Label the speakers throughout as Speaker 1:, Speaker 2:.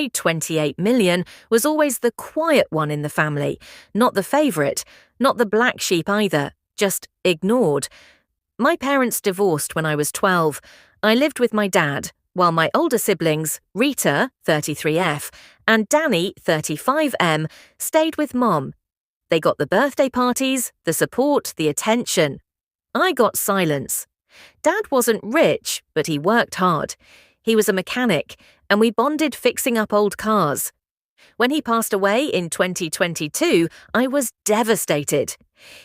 Speaker 1: I, 28 million, was always the quiet one in the family, not the favourite, not the black sheep either, just ignored. My parents divorced when I was 12. I lived with my dad, while my older siblings, Rita, 33F, and Danny, 35M, stayed with Mom. They got the birthday parties, the support, the attention. I got silence. Dad wasn't rich, but he worked hard. He was a mechanic, and we bonded fixing up old cars. When he passed away in 2022, I was devastated.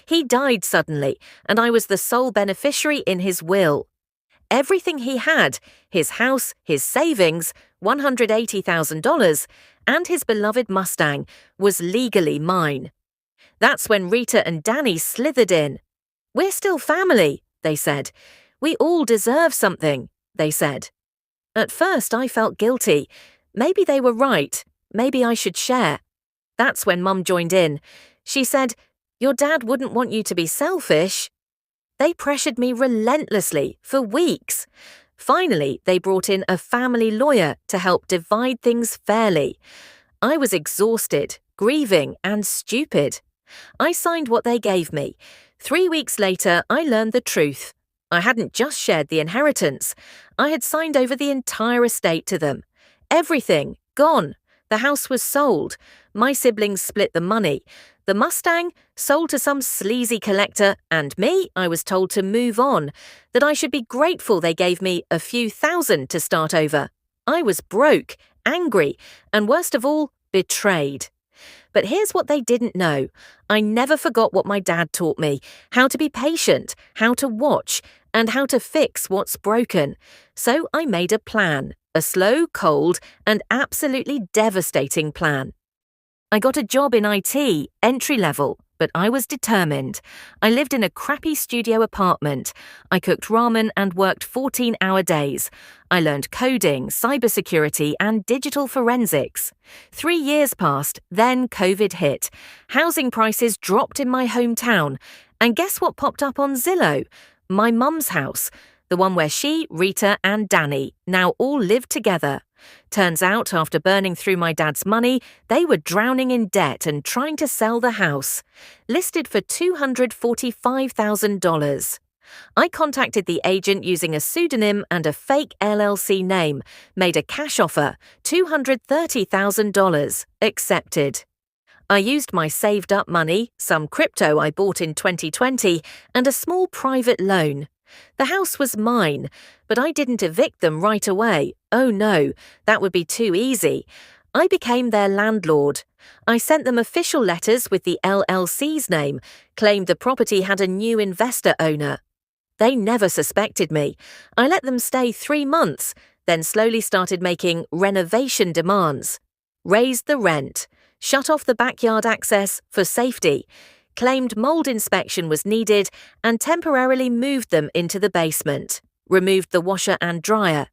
Speaker 1: He died suddenly, and I was the sole beneficiary in his will. Everything he had, his house, his savings, $180,000, and his beloved Mustang, was legally mine. That's when Rita and Danny slithered in. "We're still family," they said. "We all deserve something," they said. At first I felt guilty. Maybe they were right. Maybe I should share. That's when Mum joined in. She said, "Your dad wouldn't want you to be selfish." They pressured me relentlessly for weeks. Finally, they brought in a family lawyer to help divide things fairly. I was exhausted, grieving, and stupid. I signed what they gave me. 3 weeks later, I learned the truth. I hadn't just shared the inheritance. I had signed over the entire estate to them. Everything, gone. The house was sold. My siblings split the money. The Mustang, sold to some sleazy collector, and me, I was told to move on, that I should be grateful they gave me a few thousand to start over. I was broke, angry, and worst of all, betrayed. But here's what they didn't know. I never forgot what my dad taught me, how to be patient, how to watch, and how to fix what's broken. So I made a plan, a slow, cold, and absolutely devastating plan. I got a job in IT, entry level, but I was determined. I lived in a crappy studio apartment. I cooked ramen and worked 14-hour days. I learned coding, cybersecurity, and digital forensics. 3 years passed, then COVID hit. Housing prices dropped in my hometown. And guess what popped up on Zillow? My mum's house, the one where she, Rita, and Danny now all lived together. Turns out, after burning through my dad's money, they were drowning in debt and trying to sell the house. Listed for $245,000. I contacted the agent using a pseudonym and a fake LLC name, made a cash offer, $230,000, accepted. I used my saved-up money, some crypto I bought in 2020, and a small private loan. The house was mine, but I didn't evict them right away. Oh no, that would be too easy. I became their landlord. I sent them official letters with the LLC's name, claimed the property had a new investor owner. They never suspected me. I let them stay 3 months, then slowly started making renovation demands. Raised the rent, shut off the backyard access for safety, claimed mold inspection was needed, and temporarily moved them into the basement. Removed the washer and dryer.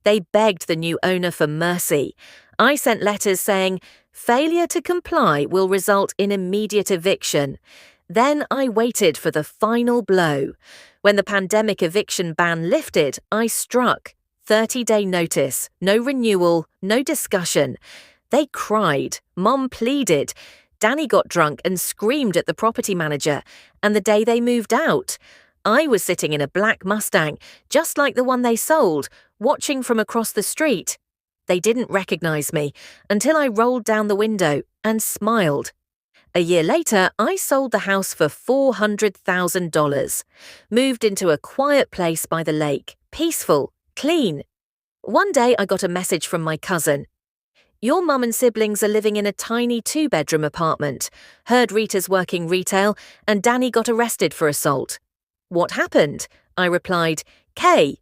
Speaker 1: They begged the new owner for mercy. I sent letters saying, failure to comply will result in immediate eviction. Then I waited for the final blow. When the pandemic eviction ban lifted, I struck. 30-day notice, no renewal, no discussion. They cried. Mom pleaded. Danny got drunk and screamed at the property manager, and the day they moved out, I was sitting in a black Mustang, just like the one they sold, watching from across the street. They didn't recognize me until I rolled down the window and smiled. A year later, I sold the house for $400,000, moved into a quiet place by the lake, peaceful, clean. One day I got a message from my cousin. Your mum and siblings are living in a tiny 2-bedroom apartment. Heard Rita's working retail, and Danny got arrested for assault. What happened? I replied, Kay,